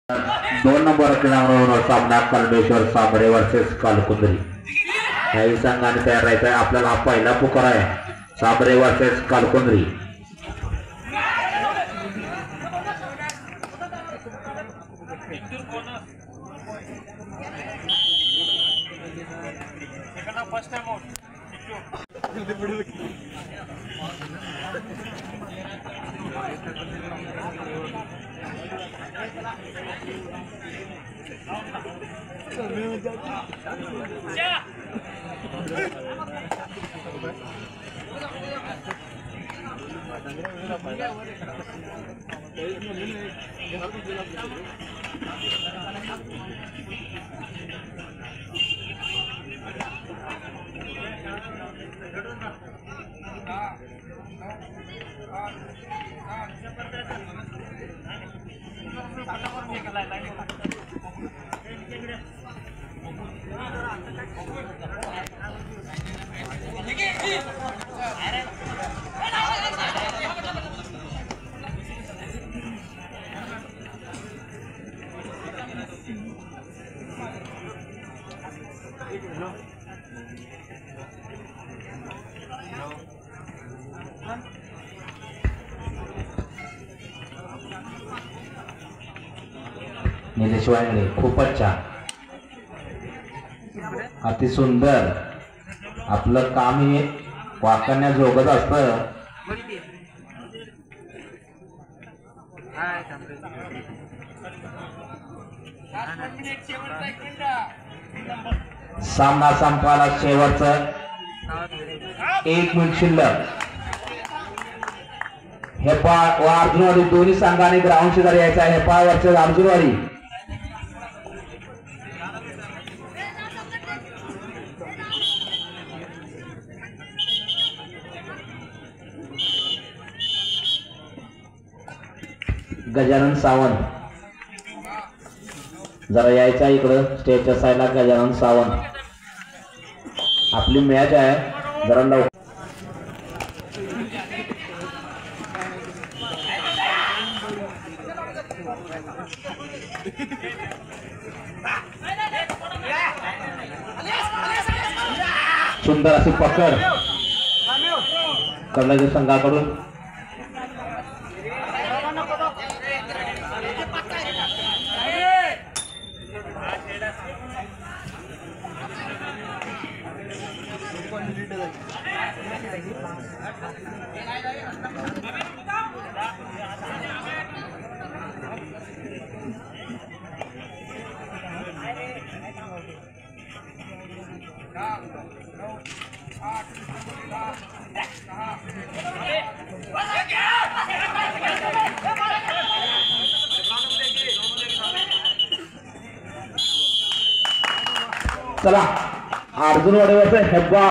2 number क्रमांकावर सामना कर्णेश्वर साबरे versus कालकुंद्री। याही संघाने तयार राहायचं आहे। आपल्याला हा पहिला पुकार आहे, साबरे वर्सेस कालकुंद्री। निलेश वांगडे खूपच छान, अति सुंदर। आपलं काम हे वाकण्याजोगत असतं। सामना संपायला शेवटचं 1 मिनिट शिल्लक। हेपा व अर्जुनवाडी दोन्ही संघांनी ग्राउंड शेजारी यायचं आहे। हेपा वर्सेस अर्जुनवाडी। गजानन सावंत जरा यायचा इकडं स्टेजच्या साईडला। गजानन सावंत, आपली मॅच आहे, जरा लवकर। सुंदर अशी पकड कर्णेश्वर संघाकडून। चला अर्जुनवाडी वर्सेस हेब्बा।